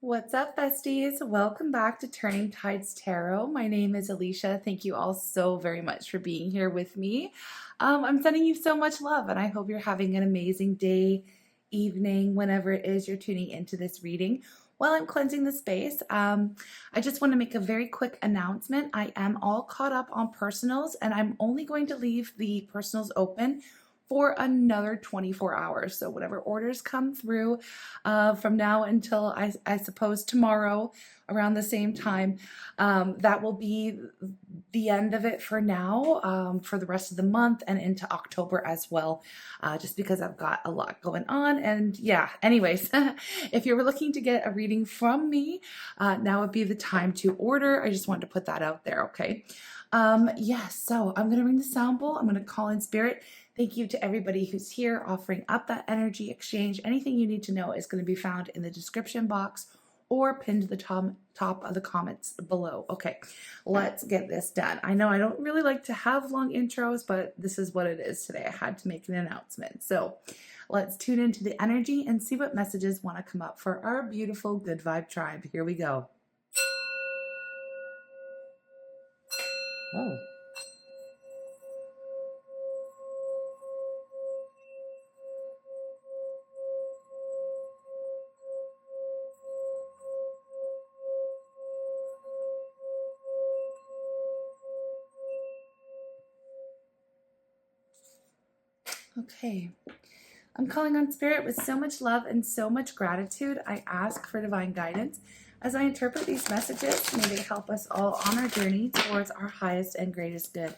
What's up, besties? Welcome back to Turning Tides Tarot. My name is Alishia. Thank you all so very much for being here with me. I'm sending you so much love, and I hope you're having an amazing day, evening, whenever it is you're tuning into this reading. While I'm cleansing the space, I just want to make a very quick announcement. I am all caught up on personals, and I'm only going to leave the personals open for another 24 hours. So whatever orders come through from now until I suppose tomorrow around the same time, that will be the end of it for now, for the rest of the month and into October as well, just because I've got a lot going on. And yeah, anyways, if you're looking to get a reading from me, now would be the time to order. I just wanted to put that out there, okay? Yes, so I'm going to ring the sound bowl. I'm going to call in spirit. Thank you to everybody who's here offering up that energy exchange. Anything you need to know is going to be found in the description box or pinned to the top of the comments below. Okay, let's get this done. I know I don't really like to have long intros, but this is what it is today. I had to make an announcement. So let's tune into the energy and see what messages want to come up for our beautiful good vibe tribe. Here we go. Oh. Okay, I'm calling on spirit with so much love and so much gratitude. I ask for divine guidance as I interpret these messages. May they help us all on our journey towards our highest and greatest good.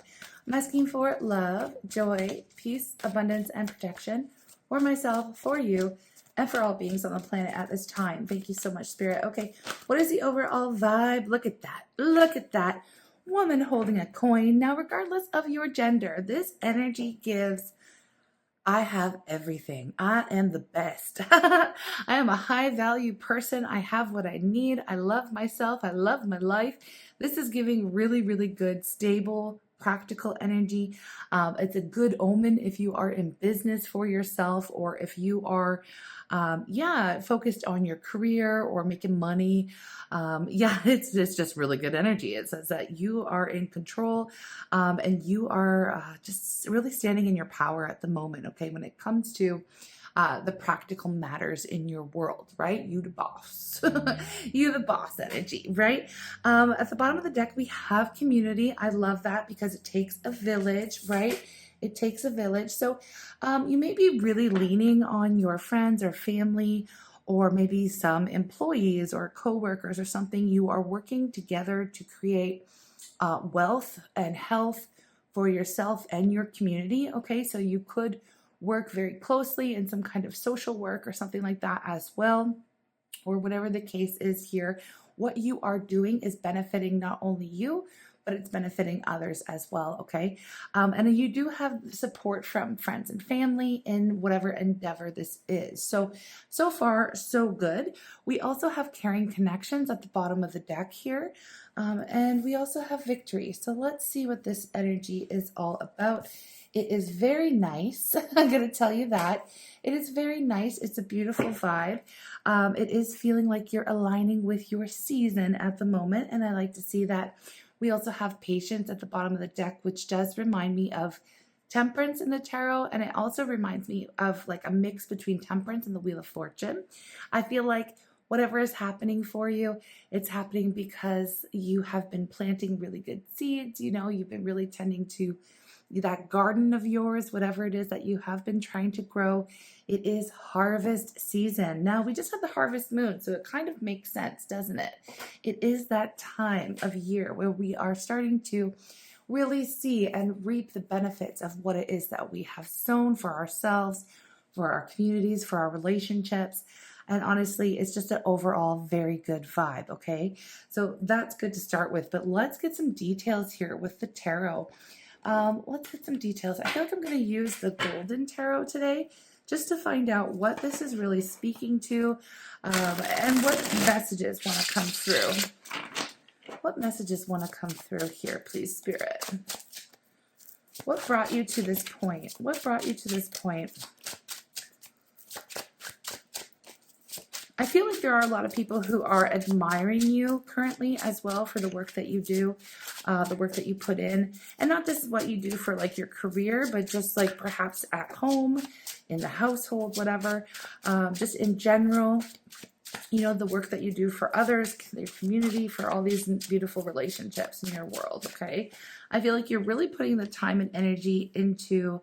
I'm asking for love, joy, peace, abundance, and protection for myself, for you, and for all beings on the planet at this time. Thank you so much, spirit. Okay, what is the overall vibe? Look at that. Look at that. Woman holding a coin. Now, regardless of your gender, this energy gives I have everything. I am the best. I am a high value person. I have what I need. I love myself. I love my life. This is giving really, really good, stable, practical energy. It's a good omen if you are in business for yourself or if you are, focused on your career or making money. It's just really good energy. It says that you are in control and you are just really standing in your power at the moment, okay, when it comes to the practical matters in your world, right? You the boss. You the boss energy, right? At the bottom of the deck, we have community. I love that because it takes a village, right? It takes a village. So you may be really leaning on your friends or family or maybe some employees or coworkers or something. You are working together to create wealth and health for yourself and your community. Okay, so you could work very closely in some kind of social work or something like that as well, or whatever the case is here. What you are doing is benefiting not only you, but it's benefiting others as well, okay? And you do have support from friends and family in whatever endeavor this is. So far, so good. We also have caring connections at the bottom of the deck here. And we also have victory. So let's see what this energy is all about. It is very nice. I'm going to tell you that. It is very nice. It's a beautiful vibe. It is feeling like you're aligning with your season at the moment. And I like to see that. We also have patience at the bottom of the deck, which does remind me of temperance in the tarot. And it also reminds me of like a mix between temperance and the Wheel of Fortune. I feel like whatever is happening for you, it's happening because you have been planting really good seeds. You know, you've been really tending to that garden of yours, whatever it is that you have been trying to grow. It is harvest season. Now, we just had the harvest moon, so it kind of makes sense, doesn't it? It is that time of year where we are starting to really see and reap the benefits of what it is that we have sown for ourselves, for our communities, for our relationships. And honestly, it's just an overall very good vibe, okay? So that's good to start with, but let's get some details here with the tarot. Let's get some details. I feel like I'm going to use the Golden Tarot today just to find out what this is really speaking to and what messages want to come through. What messages want to come through here, please, Spirit? What brought you to this point? What brought you to this point? I feel like there are a lot of people who are admiring you currently as well for the work that you do, the work that you put in, and not just what you do for like your career, but just like perhaps at home, in the household, whatever, just in general, you know, the work that you do for others, your community, for all these beautiful relationships in your world, okay? I feel like you're really putting the time and energy into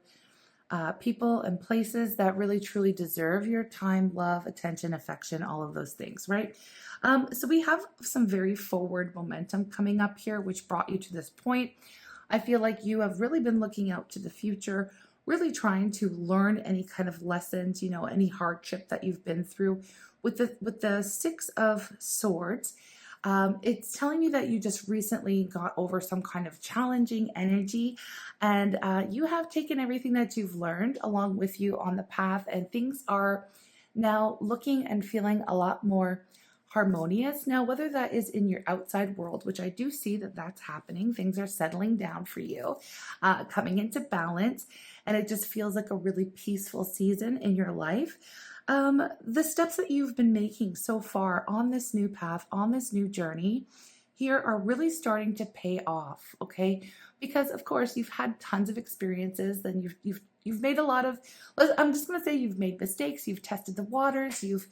people and places that really truly deserve your time, love, attention, affection, all of those things, right? So we have some very forward momentum coming up here, which brought you to this point. I feel like you have really been looking out to the future, really trying to learn any kind of lessons, you know, any hardship that you've been through. With the Six of Swords, it's telling you that you just recently got over some kind of challenging energy, and you have taken everything that you've learned along with you on the path, and things are now looking and feeling a lot more harmonious. Now, whether that is in your outside world, which I do see that that's happening, things are settling down for you, coming into balance, and it just feels like a really peaceful season in your life. The steps that you've been making so far on this new path, on this new journey here are really starting to pay off, okay? Because of course you've had tons of experiences, then you've made a lot of, I'm just going to say you've made mistakes, you've tested the waters, you've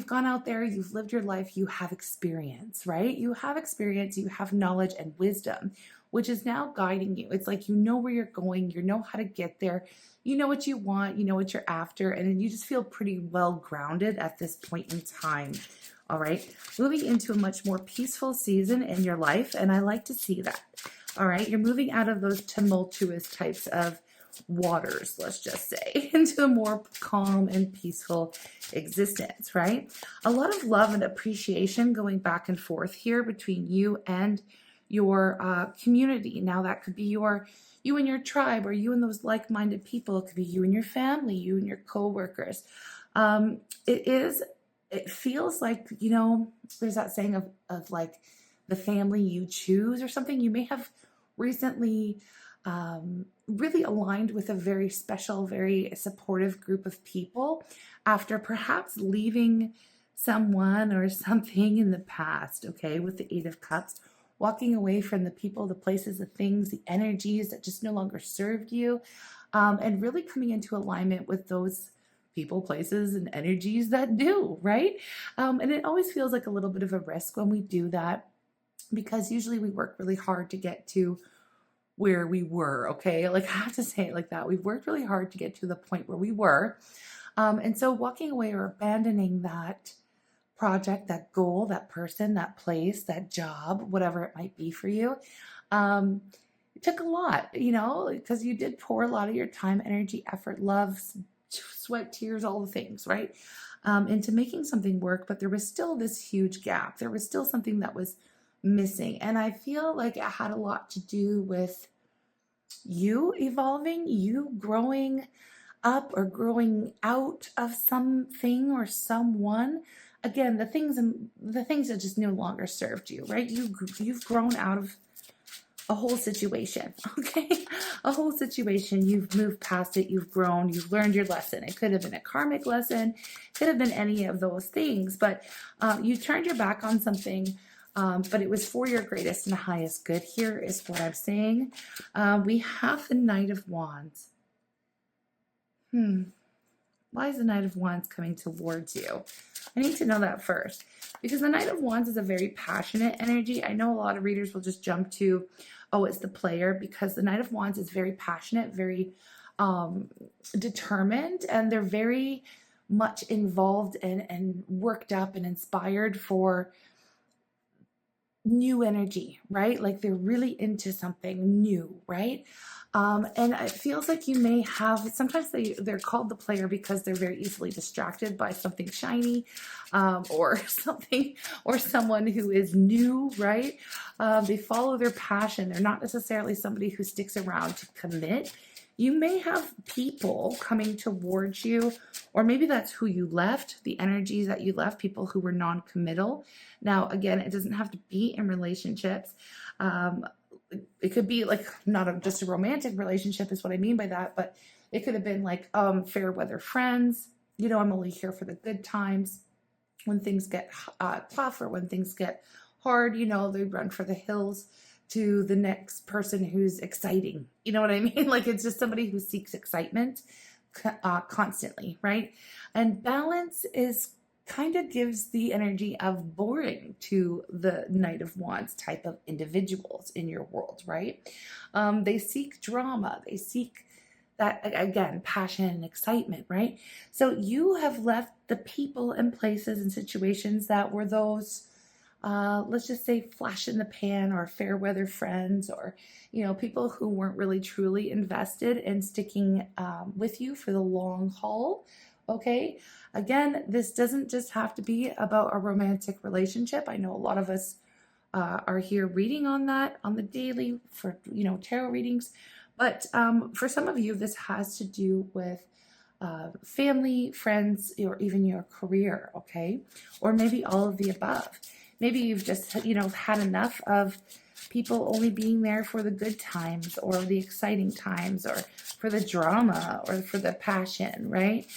gone out there, you've lived your life, you have experience, right? You have experience, you have knowledge and wisdom, which is now guiding you. It's like you know where you're going, you know how to get there, you know what you want, you know what you're after, and you just feel pretty well grounded at this point in time. All right, moving into a much more peaceful season in your life, and I like to see that. All right, you're moving out of those tumultuous types of waters, let's just say, into a more calm and peaceful existence, right? A lot of love and appreciation going back and forth here between you and your community. Now that could be you and your tribe, or you and those like-minded people. It could be you and your family, you and your co-workers. It feels like, you know, there's that saying of like the family you choose or something. You may have recently really aligned with a very special, very supportive group of people after perhaps leaving someone or something in the past, okay, with the Eight of Cups. Walking away from the people, the places, the things, the energies that just no longer served you, and really coming into alignment with those people, places, and energies that do, right? And it always feels like a little bit of a risk when we do that, because usually we work really hard to get to where we were, okay? Like, I have to say it like that. We've worked really hard to get to the point where we were. And so walking away or abandoning that project, that goal, that person, that place, that job, whatever it might be for you, it took a lot, you know, because you did pour a lot of your time, energy, effort, love, sweat, tears, all the things, right, into making something work. But there was still this huge gap. There was still something that was missing. And I feel like it had a lot to do with you evolving, you growing up or growing out of something or someone. Again, the things that just no longer served you, right? You've grown out of a whole situation, okay? A whole situation. You've moved past it. You've grown. You've learned your lesson. It could have been a karmic lesson. It could have been any of those things. But you turned your back on something, but it was for your greatest and highest good. Here is what I'm saying. We have the Knight of Wands. Why is the Knight of Wands coming towards you? I need to know that first, because the Knight of Wands is a very passionate energy. I know a lot of readers will just jump to, oh, it's the player, because the Knight of Wands is very passionate, very determined, and they're very much involved and worked up and inspired for new energy, right? Like they're really into something new, right? And it feels like you may have, sometimes they're called the player because they're very easily distracted by something shiny, or something, or someone who is new, right? They follow their passion. They're not necessarily somebody who sticks around to commit. You may have people coming towards you, or maybe that's who you left, the energies that you left, people who were non-committal. Now, again, it doesn't have to be in relationships. It could be like just a romantic relationship is what I mean by that, but it could have been like fair weather friends. You know, I'm only here for the good times. when things get tough or when things get hard, you know, they run for the hills to the next person who's exciting. You know what I mean? Like it's just somebody who seeks excitement constantly, right? And balance is kind of gives the energy of boring to the Knight of Wands type of individuals in your world, right? They seek drama. They seek that, again, passion and excitement, right? So you have left the people and places and situations that were those, let's just say, flash in the pan or fair weather friends, or, you know, people who weren't really truly invested in sticking with you for the long haul. Okay. Again, this doesn't just have to be about a romantic relationship. I know a lot of us are here reading on that on the daily for, you know, tarot readings. But for some of you, this has to do with family, friends, or even your career, okay? Or maybe all of the above. Maybe you've just, you know, had enough of people only being there for the good times or the exciting times or for the drama or for the passion, right?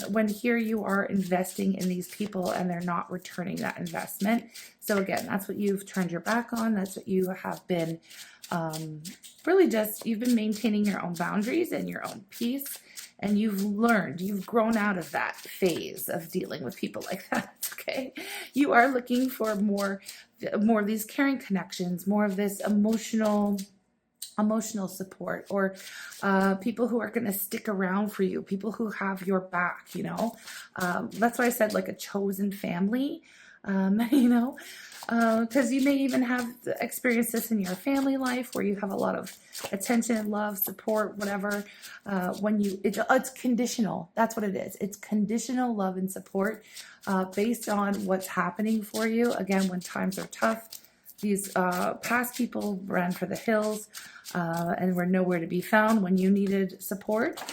When here you are investing in these people and they're not returning that investment. So again, that's what you've turned your back on. That's what you have been really just, you've been maintaining your own boundaries and your own peace. And you've learned, you've grown out of that phase of dealing with people like that, okay? You are looking for more of these caring connections, more of this emotional support, or people who are going to stick around for you, people who have your back, you know? That's why I said like a chosen family, you know? Because you may even have experienced this in your family life where you have a lot of attention, love, support, whatever. When it's conditional. That's what it is. It's conditional love and support based on what's happening for you. Again, when times are tough, these past people ran for the hills and were nowhere to be found when you needed support.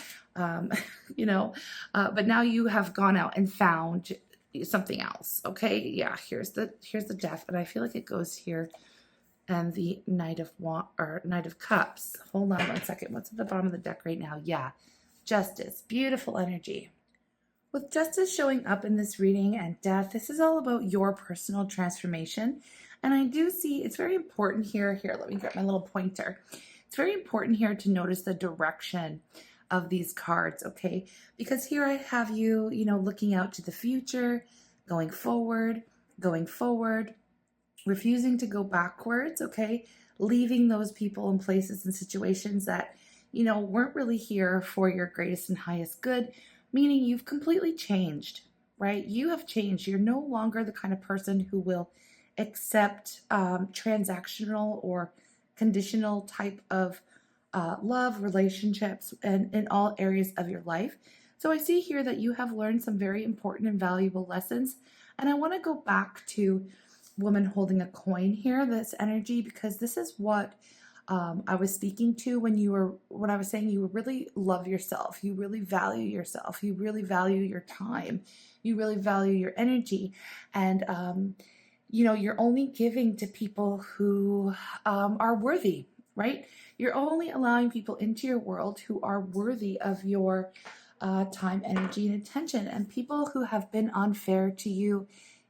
You know, but now you have gone out and found something else. Okay, yeah, here's the Death, and I feel like it goes here, and the Knight of Cups. Hold on one second. What's at the bottom of the deck right now? Yeah, Justice. Beautiful energy. With Justice showing up in this reading and Death, this is all about your personal transformation. And I do see it's very important here. Here, let me get my little pointer. It's very important here to notice the direction of these cards, okay? Because here I have you, you know, looking out to the future, going forward, refusing to go backwards, okay? Leaving those people and places and situations that, you know, weren't really here for your greatest and highest good, meaning you've completely changed, right? You have changed. You're no longer the kind of person who will accept transactional or conditional type of love, relationships, and in all areas of your life. So I see here that you have learned some very important and valuable lessons. And I want to go back to woman holding a coin here, this energy, because this is what I was speaking to when I was saying you really love yourself, you really value yourself, you really value your time, you really value your energy. And, you know, you're only giving to people who are worthy, right? You're only allowing people into your world who are worthy of your time, energy, and attention. And people who have been unfair to you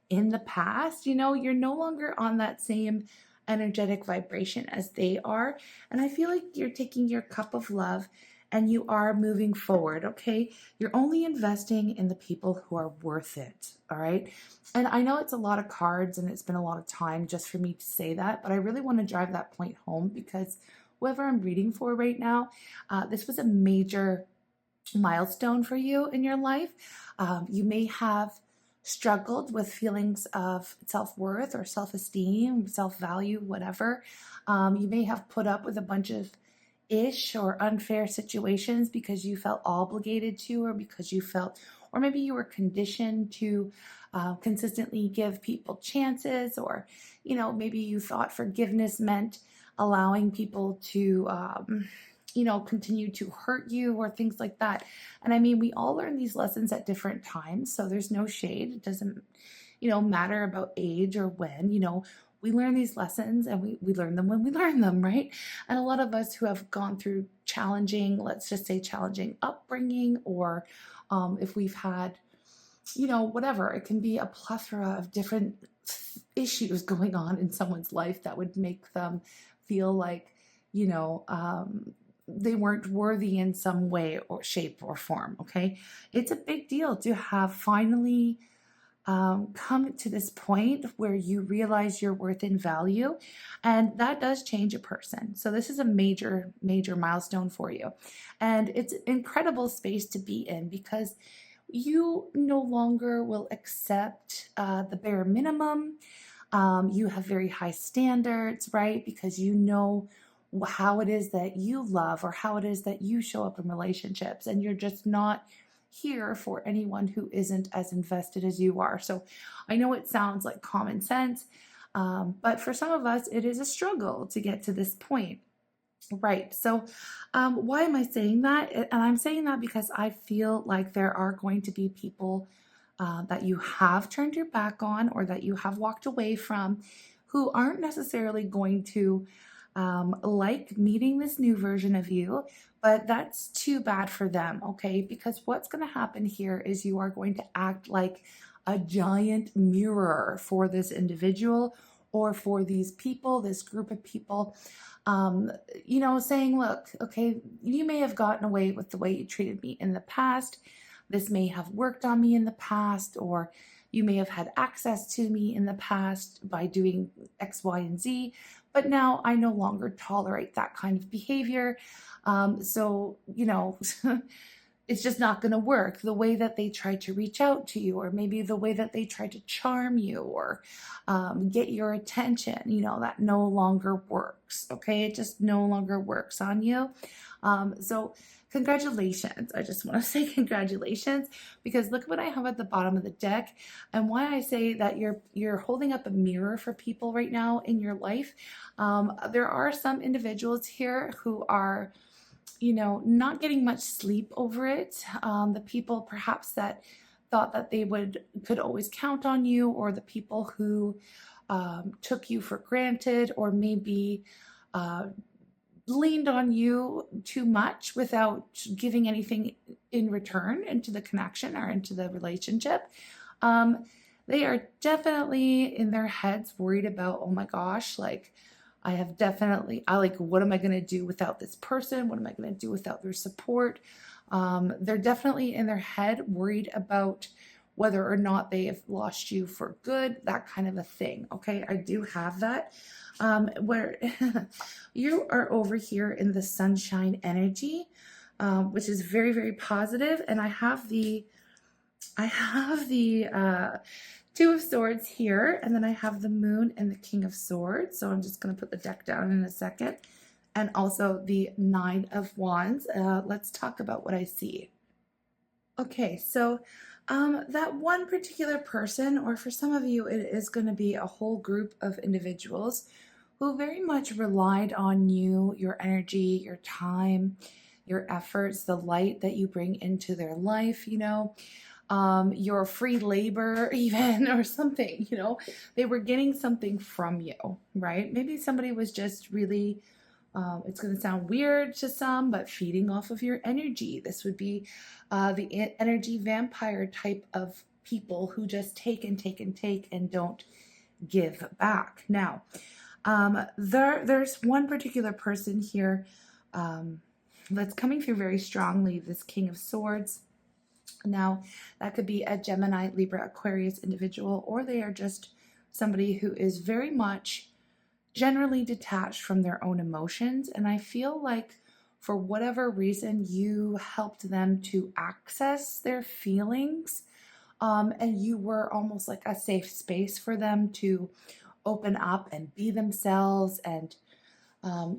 in the past, you know, you're no longer on that same energetic vibration as they are. And I feel like you're taking your cup of love and you are moving forward, okay? You're only investing in the people who are worth it, all right? And I know it's a lot of cards and it's been a lot of time just for me to say that, but I really want to drive that point home because whoever I'm reading for right now, this was a major milestone for you in your life. You may have struggled with feelings of self-worth or self-esteem, self-value, whatever. You may have put up with a bunch of ish or unfair situations because you felt obligated to, or because you felt, or maybe you were conditioned to consistently give people chances, or, you know, maybe you thought forgiveness meant allowing people to, you know, continue to hurt you or things like that. And I mean, we all learn these lessons at different times, so there's no shade. It doesn't, you know, matter about age or when, you know, we learn these lessons and we learn them when we learn them, right? And a lot of us who have gone through challenging, let's just say challenging upbringing, or if we've had you know, whatever. It can be a plethora of different issues going on in someone's life that would make them feel like, you know, they weren't worthy in some way or shape or form. Okay. It's a big deal to have finally come to this point where you realize your worth and value, and that does change a person. So this is a major, major milestone for you, and it's an incredible space to be in because you no longer will accept the bare minimum. You have very high standards, right? Because you know how it is that you love or how it is that you show up in relationships, and you're just not here for anyone who isn't as invested as you are. So I know it sounds like common sense, but for some of us, it is a struggle to get to this point. Right. So, why am I saying that? And I'm saying that because I feel like there are going to be people that you have turned your back on or that you have walked away from who aren't necessarily going to like meeting this new version of you, but that's too bad for them, okay? Because what's going to happen here is you are going to act like a giant mirror for this individual or for these people, this group of people, you know, saying, look, okay, you may have gotten away with the way you treated me in the past. This may have worked on me in the past, or you may have had access to me in the past by doing X, Y, and Z, but now I no longer tolerate that kind of behavior. So, you know, it's just not going to work. The way that they try to reach out to you, or maybe the way that they try to charm you or get your attention, you know, that no longer works. Okay. It just no longer works on you. So congratulations. I just want to say congratulations, because look what I have at the bottom of the deck, and why I say that you're holding up a mirror for people right now in your life. There are some individuals here who are, you know, not getting much sleep over it. The people perhaps that thought that they could always count on you, or the people who took you for granted, or maybe leaned on you too much without giving anything in return into the connection or into the relationship. They are definitely in their heads worried about, oh my gosh, like I like, what am I going to do without this person? What am I going to do without their support? They're definitely in their head worried about whether or not they have lost you for good, that kind of a thing. Okay, I do have that. Where you are over here in the sunshine energy, which is very, very positive. And I have the Two of Swords here, and then I have the Moon and the King of Swords. So I'm just going to put the deck down in a second. And also the Nine of Wands. Let's talk about what I see. Okay, so that one particular person, or for some of you, it is going to be a whole group of individuals who very much relied on you, your energy, your time, your efforts, the light that you bring into their life, you know, your free labor even, or something, you know, they were getting something from you, right? Maybe somebody was just really, it's going to sound weird to some, but feeding off of your energy. This would be the energy vampire type of people who just take and take and take and don't give back. Now, there's one particular person here that's coming through very strongly, this King of Swords. Now, that could be a Gemini, Libra, Aquarius individual, or they are just somebody who is very much generally detached from their own emotions. And I feel like for whatever reason, you helped them to access their feelings, and you were almost like a safe space for them to open up and be themselves. And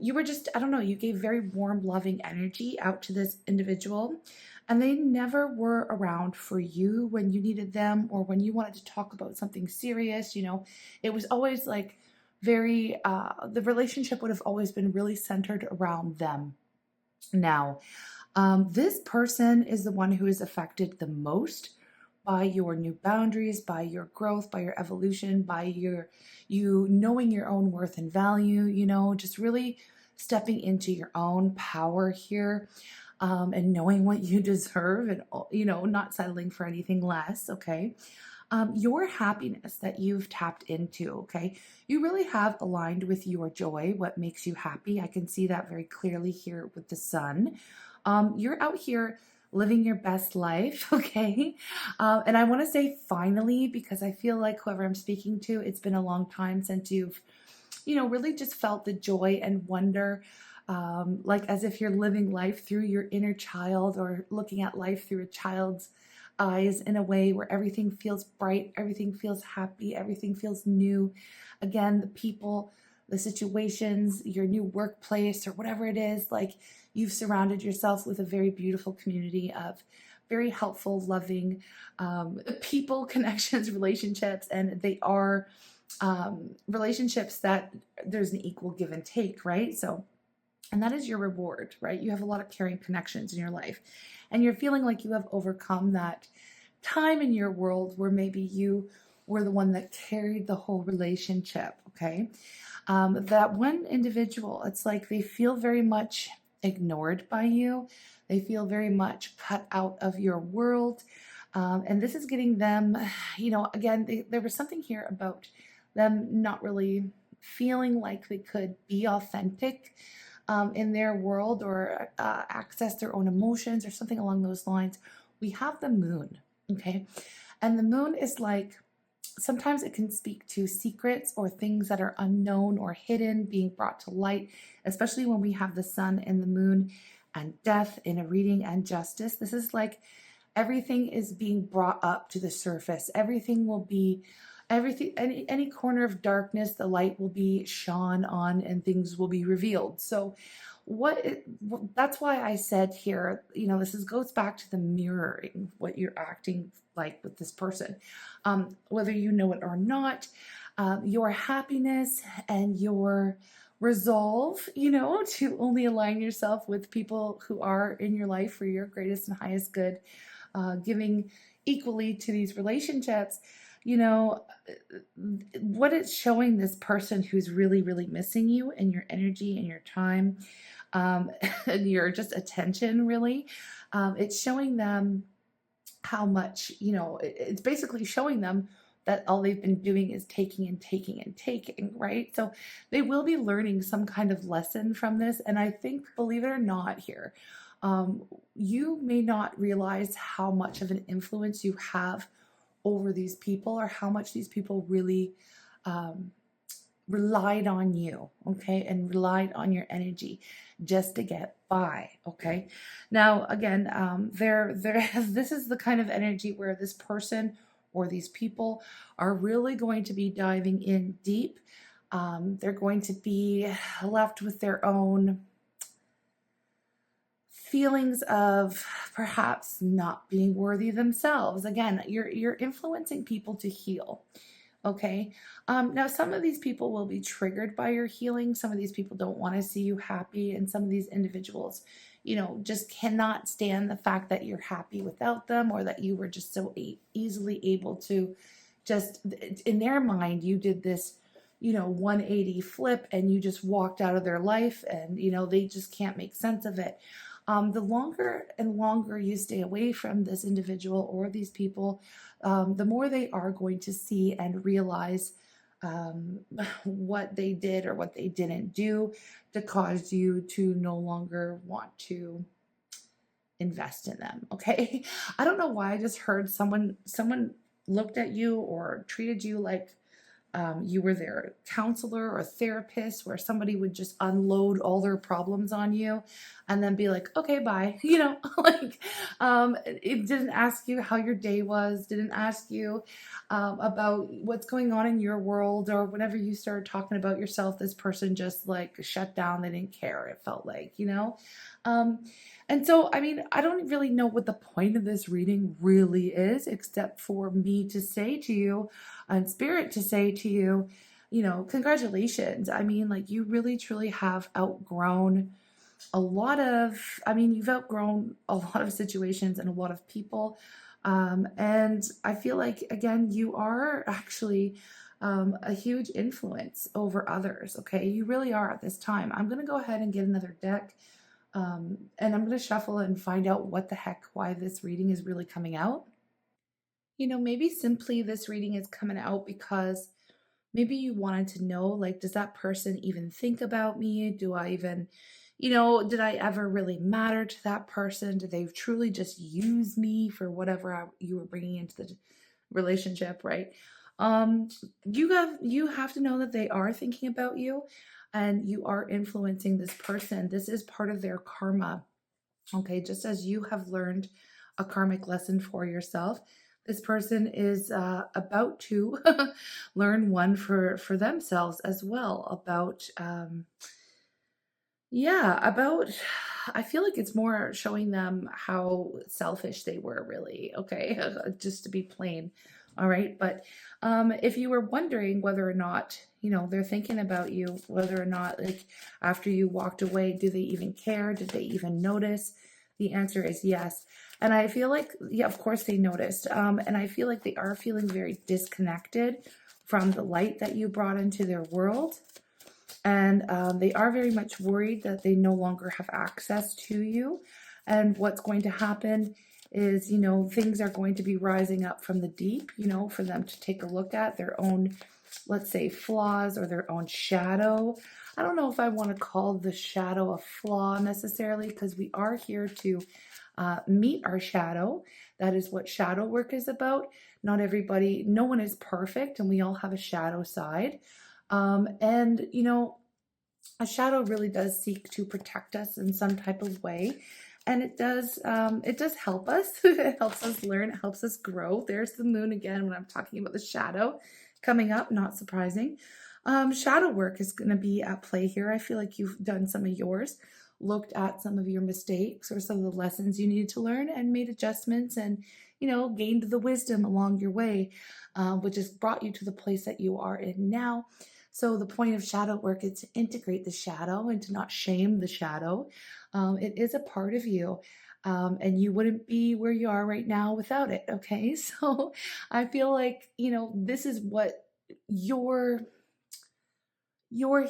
you were just, I don't know, you gave very warm, loving energy out to this individual, and they never were around for you when you needed them, or when you wanted to talk about something serious. You know, it was always like very, the relationship would have always been really centered around them. Now, this person is the one who is affected the most by your new boundaries, by your growth, by your evolution, by you knowing your own worth and value, you know, just really stepping into your own power here. and knowing what you deserve and, you know, not settling for anything less, okay? Your happiness that you've tapped into, okay? You really have aligned with your joy, what makes you happy. I can see that very clearly here with the sun. You're out here living your best life, okay? And I want to say finally, because I feel like whoever I'm speaking to, it's been a long time since you've, you know, really just felt the joy and wonder, like as if you're living life through your inner child or looking at life through a child's eyes in a way where everything feels bright, everything feels happy, everything feels new. Again, the people, the situations, your new workplace or whatever it is, like you've surrounded yourself with a very beautiful community of very helpful, loving people, connections, relationships, and they are relationships that there's an equal give and take, right? So, and that is your reward, right? You have a lot of caring connections in your life, and you're feeling like you have overcome that time in your world where maybe you were the one that carried the whole relationship, okay? That one individual, it's like they feel very much ignored by you. They feel very much cut out of your world. And this is getting them, you know, again, there was something here about them not really feeling like they could be authentic in their world or access their own emotions or something along those lines. We have the moon, okay? And the moon is like, sometimes it can speak to secrets or things that are unknown or hidden being brought to light, especially when we have the sun and the moon and death in a reading and justice. This is like everything is being brought up to the surface. Everything will be, any corner of darkness, the light will be shone on and things will be revealed. So that's why I said here, you know, goes back to the mirroring what you're acting like with this person. Whether you know it or not, your happiness and your resolve, you know, to only align yourself with people who are in your life for your greatest and highest good, giving equally to these relationships, you know, what it's showing this person who's really, really missing you and your energy and your time, and your just attention, really, it's showing them how much, you know, it's basically showing them that all they've been doing is taking and taking and taking, right? So they will be learning some kind of lesson from this. And I think, believe it or not here, you may not realize how much of an influence you have over these people or how much these people really relied on you, okay, and relied on your energy just to get by, okay? Now, again, this is the kind of energy where this person or these people are really going to be diving in deep. They're going to be left with their own feelings of perhaps not being worthy themselves. Again, you're influencing people to heal. Okay. Now some of these people will be triggered by your healing. Some of these people don't want to see you happy. And some of these individuals, you know, just cannot stand the fact that you're happy without them or that you were just so easily able to just, in their mind, you did this, you know, 180 flip and you just walked out of their life and, you know, they just can't make sense of it. The longer and longer you stay away from this individual or these people, the more they are going to see and realize what they did or what they didn't do to cause you to no longer want to invest in them. Okay. I don't know why I just heard someone looked at you or treated you like you were their counselor or therapist, where somebody would just unload all their problems on you and then be like, okay, bye. You know, like it didn't ask you how your day was, didn't ask you about what's going on in your world, or whenever you started talking about yourself, this person just like shut down. They didn't care. It felt like, you know. And so, I mean, I don't really know what the point of this reading really is, except for me to say to you, and Spirit to say to you, you know, congratulations. I mean, like, you really, truly have outgrown you've outgrown a lot of situations and a lot of people. And I feel like, again, you are actually a huge influence over others. Okay. You really are at this time. I'm going to go ahead and get another deck And I'm going to shuffle and find out what the heck, why this reading is really coming out. You know, maybe simply this reading is coming out because maybe you wanted to know, like, does that person even think about me? Do I even, did I ever really matter to that person? Did they truly just use me for whatever you were bringing into the relationship, right? Um, you have to know that they are thinking about you, and you are influencing this person. This is part of their karma. Okay, just as you have learned a karmic lesson for yourself, this person is about to learn one for themselves as well about about I feel like it's more showing them how selfish they were, really. Okay, just to be plain. All right, but if you were wondering whether or not they're thinking about you, whether or not, like, after you walked away, do they even care? Did they even notice? The answer is yes. And I feel like, yeah, of course they noticed. And I feel like they are feeling very disconnected from the light that you brought into their world. And they are very much worried that they no longer have access to you. And what's going to happen is, things are going to be rising up from the deep, for them to take a look at their own, let's say, flaws or their own shadow. I don't know if I want to call the shadow a flaw necessarily, because we are here to meet our shadow. That is what shadow work is about. Not everybody, no one is perfect, and we all have a shadow side. And a shadow really does seek to protect us in some type of way. And it does help us. It helps us learn, it helps us grow. There's the moon again when I'm talking about the shadow coming up, not surprising. Shadow work is going to be at play here. I feel like you've done some of yours, looked at some of your mistakes or some of the lessons you needed to learn and made adjustments, and gained the wisdom along your way, which has brought you to the place that you are in now. So the point of shadow work is to integrate the shadow and to not shame the shadow. It is a part of you, and you wouldn't be where you are right now without it. Okay, so I feel like this is what your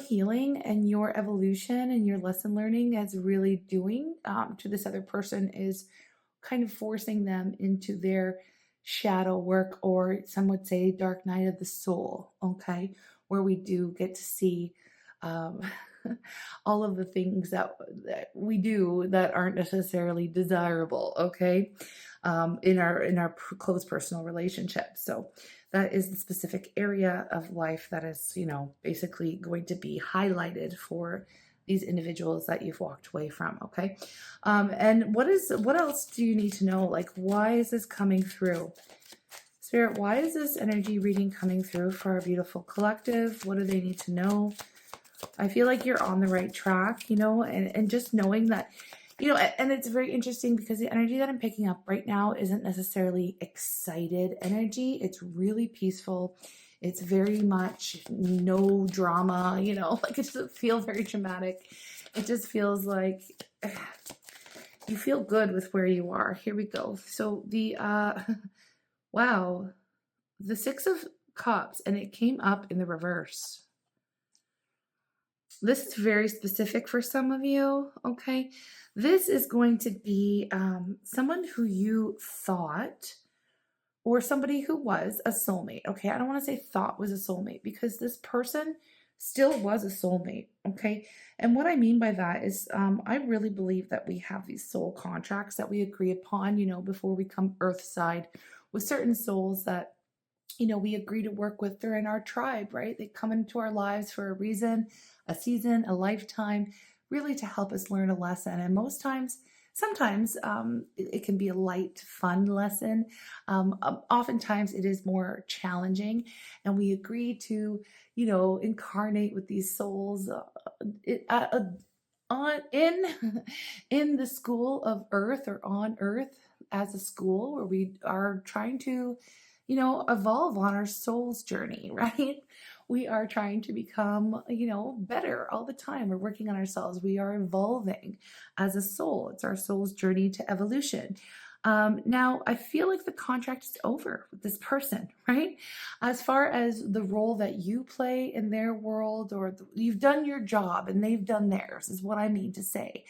healing and your evolution and your lesson learning is really doing to this other person, is kind of forcing them into their shadow work, or some would say dark night of the soul. Okay, where we do get to see um, all of the things that we do that aren't necessarily desirable. Okay, in our close personal relationships. So that is the specific area of life that is basically going to be highlighted for these individuals that you've walked away from. Okay, and what else do you need to know? Like, why is this coming through? Spirit, why is this energy reading coming through for our beautiful collective? What do they need to know? I feel like you're on the right track, and just knowing that, and it's very interesting because the energy that I'm picking up right now isn't necessarily excited energy. It's really peaceful. It's very much no drama, like, it doesn't feel very dramatic. It just feels like you feel good with where you are. Here we go. So the, wow, the Six of Cups, and it came up in the reverse. This is very specific for some of you, okay? This is going to be someone who you thought, or somebody who was a soulmate, okay? I don't want to say thought was a soulmate, because this person still was a soulmate, okay? And what I mean by that is I really believe that we have these soul contracts that we agree upon, before we come earthside, with certain souls that we agree to work with. They're in our tribe, right? They come into our lives for a reason, a season, a lifetime, really to help us learn a lesson. And sometimes it can be a light, fun lesson. Oftentimes it is more challenging, and we agree to, incarnate with these souls in the school of Earth, or on Earth as a school, where we are trying to evolve on our soul's journey, right? We are trying to become, better all the time. We're working on ourselves. We are evolving as a soul. It's our soul's journey to evolution. Now, I feel like the contract is over with this person, right? As far as the role that you play in their world, or you've done your job and they've done theirs, is what I mean to say.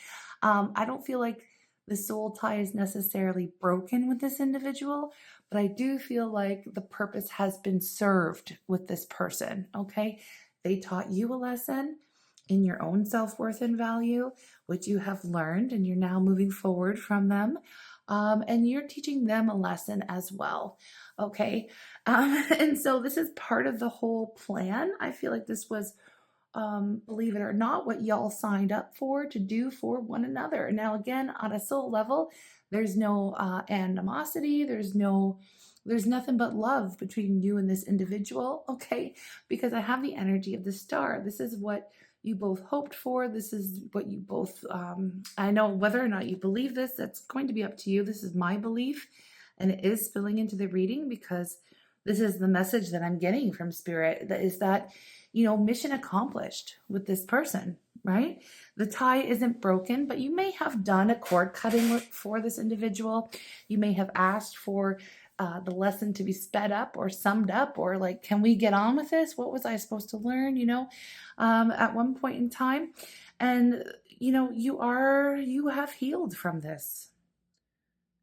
I don't feel like the soul tie is necessarily broken with this individual, but I do feel like the purpose has been served with this person, okay? They taught you a lesson in your own self-worth and value, which you have learned, and you're now moving forward from them. And you're teaching them a lesson as well, okay? And so this is part of the whole plan. I feel like this was, believe it or not, what y'all signed up for to do for one another. Now, again, on a soul level, there's no animosity. There's nothing but love between you and this individual, okay? Because I have the energy of the star. This is what you both hoped for. This is what you both, I know whether or not you believe this, that's going to be up to you. This is my belief, and it is spilling into the reading because this is the message that I'm getting from Spirit, that is that, mission accomplished with this person, right? The tie isn't broken, but you may have done a cord cutting for this individual. You may have asked for the lesson to be sped up or summed up, or like, can we get on with this? What was I supposed to learn, at one point in time? And, you have healed from this.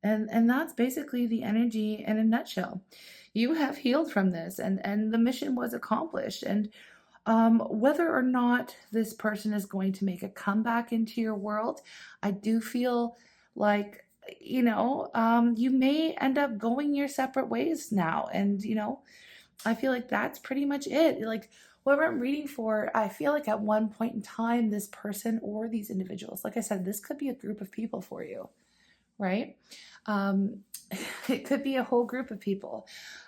And that's basically the energy in a nutshell. You have healed from this, and the mission was accomplished. And whether or not this person is going to make a comeback into your world, I do feel like, you may end up going your separate ways now. And, I feel like that's pretty much it. Like, whoever I'm reading for, I feel like at one point in time, this person or these individuals, like I said, this could be a group of people for you, right? It could be a whole group of people.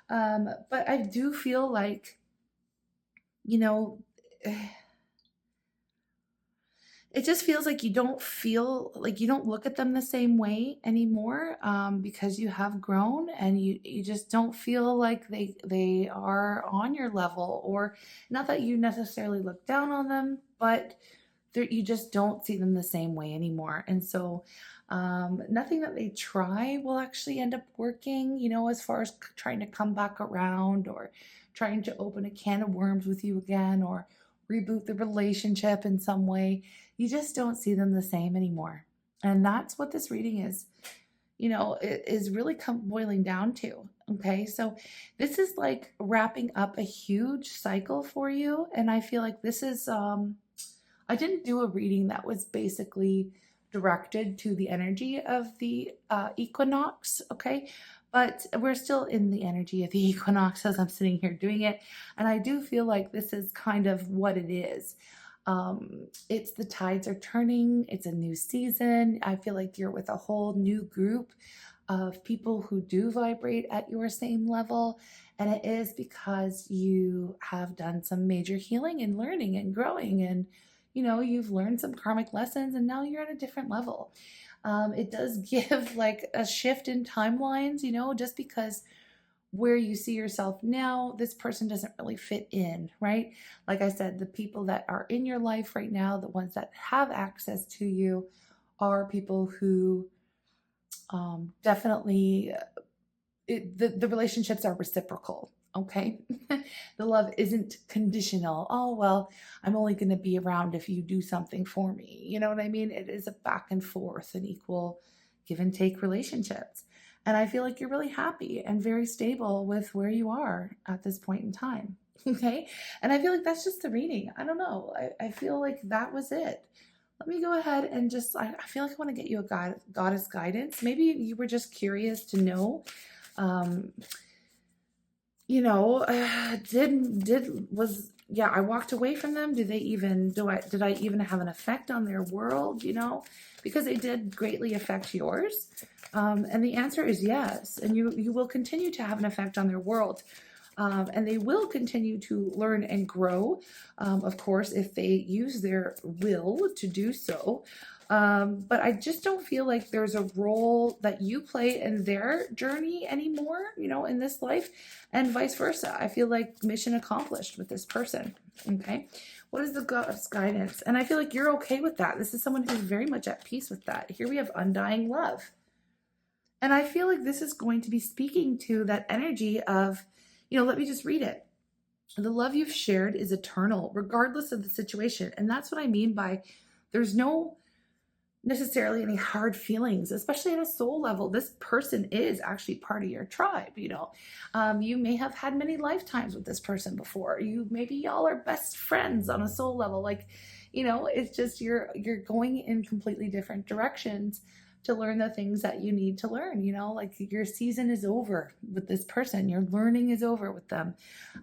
But I do feel like, it just feels like you don't look at them the same way anymore, because you have grown, and you just don't feel like they are on your level, or not that you necessarily look down on them, but you just don't see them the same way anymore. And so nothing that they try will actually end up working, as far as trying to come back around, or trying to open a can of worms with you again, or reboot the relationship in some way. You just don't see them the same anymore. And that's what this reading is, it is really boiling down to. Okay, so this is like wrapping up a huge cycle for you. And I feel like this is, I didn't do a reading that was basically directed to the energy of the equinox, okay? But we're still in the energy of the equinox as I'm sitting here doing it. And I do feel like this is kind of what it is. It's the tides are turning. It's a new season. I feel like you're with a whole new group of people who do vibrate at your same level. And it is because you have done some major healing and learning and growing, and you've learned some karmic lessons, and now you're at a different level. It does give like a shift in timelines, just because where you see yourself now, this person doesn't really fit in, right? Like I said, the people that are in your life right now, the ones that have access to you, are people who definitely, the relationships are reciprocal. Okay. The love isn't conditional. Oh, well, I'm only going to be around if you do something for me. You know what I mean? It is a back and forth and equal give and take relationships. And I feel like you're really happy and very stable with where you are at this point in time. Okay. And I feel like that's just the reading. I don't know. I feel like that was it. Let me go ahead and just, I feel like I want to get you a goddess guidance. Maybe you were just curious to know, I walked away from them. Did I even have an effect on their world? Because they did greatly affect yours. And the answer is yes. And you will continue to have an effect on their world. And they will continue to learn and grow, of course, if they use their will to do so. But I just don't feel like there's a role that you play in their journey anymore, in this life, and vice versa. I feel like mission accomplished with this person. Okay. What is the goddess guidance? And I feel like you're okay with that. This is someone who's very much at peace with that. Here we have undying love. And I feel like this is going to be speaking to that energy of, let me just read it. The love you've shared is eternal, regardless of the situation. And that's what I mean by there's no necessarily any hard feelings, especially at a soul level. This person is actually part of your tribe, you know. You may have had many lifetimes with this person before. Maybe y'all are best friends on a soul level. Like, you know, it's just you're going in completely different directions to learn the things that you need to learn, you know, like your season is over with this person, your learning is over with them.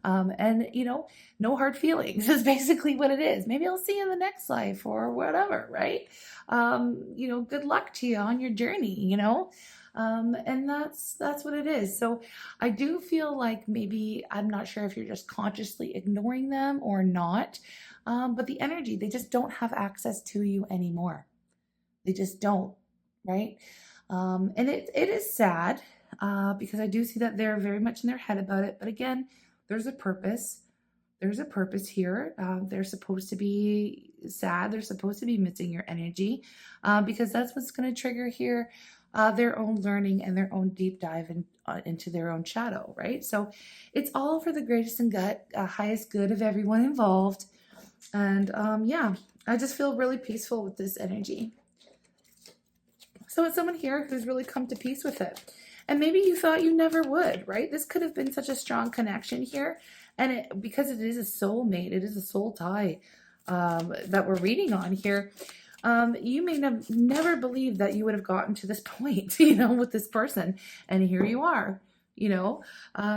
And, you know, no hard feelings is basically what it is. Maybe I'll see you in the next life or whatever, right? You know, good luck to you on your journey, you know? And that's what it is. So I do feel like maybe, I'm not sure if you're just consciously ignoring them or not, but the energy, they just don't have access to you anymore. They just don't. Right? And it is sad because I do see that they're very much in their head about it. But again, there's a purpose. There's a purpose here. They're supposed to be sad. They're supposed to be missing your energy because that's what's going to trigger here their own learning and their own deep dive into their own shadow, right? So it's all for the greatest and highest good of everyone involved. And yeah, I just feel really peaceful with this energy. So it's someone here who's really come to peace with it. And maybe you thought you never would, right? This could have been such a strong connection here. And because it is a soulmate, it is a soul tie that we're reading on here. You may have never believed that you would have gotten to this point, you know, with this person. And here you are, you know,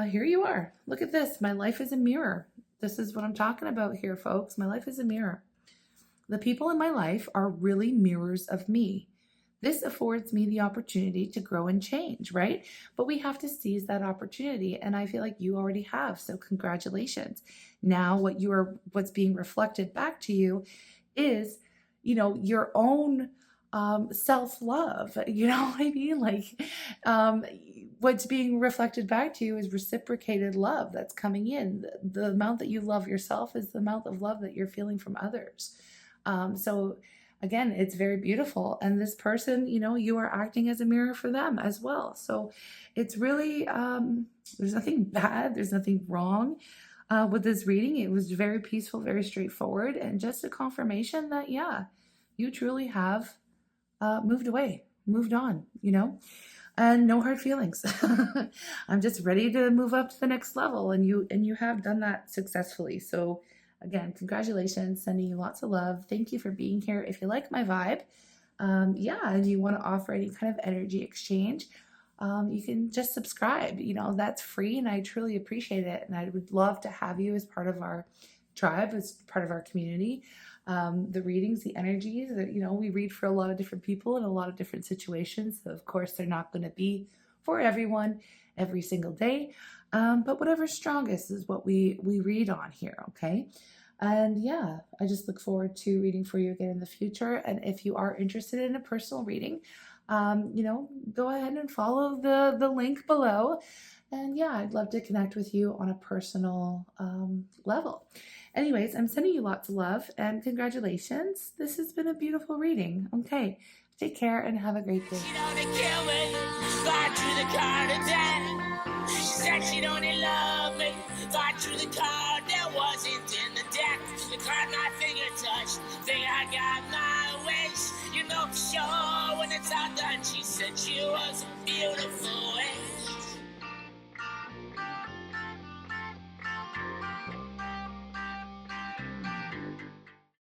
here you are. Look at this. My life is a mirror. This is what I'm talking about here, folks. My life is a mirror. The people in my life are really mirrors of me. This affords me the opportunity to grow and change, right? But we have to seize that opportunity. And I feel like you already have. So congratulations. Now what's being reflected back to you is, you know, your own self-love. You know what I mean? Like what's being reflected back to you is reciprocated love that's coming in. The amount that you love yourself is the amount of love that you're feeling from others. So again, it's very beautiful. And this person, you know, you are acting as a mirror for them as well. So it's really, there's nothing bad. There's nothing wrong with this reading. It was very peaceful, very straightforward. And just a confirmation that, yeah, you truly have moved away, moved on, you know, and no hard feelings. I'm just ready to move up to the next level. And you have done that successfully. So again, congratulations, sending you lots of love. Thank you for being here. If you like my vibe, yeah, and you want to offer any kind of energy exchange, you can just subscribe. You know, that's free and I truly appreciate it. And I would love to have you as part of our tribe, as part of our community. The readings, the energies, you know, we read for a lot of different people in a lot of different situations. So of course, they're not going to be for everyone every single day. But whatever's strongest is what we read on here, okay? And yeah, I just look forward to reading for you again in the future. And if you are interested in a personal reading, you know, go ahead and follow the link below. And yeah, I'd love to connect with you on a personal level. Anyways, I'm sending you lots of love and congratulations. This has been a beautiful reading. Okay, take care and have a great day. She said she'd only love me if I drew the card that wasn't in the deck. The card my finger touched, think I got my wish. You know for sure when it's all done, she said she was a beautiful wish.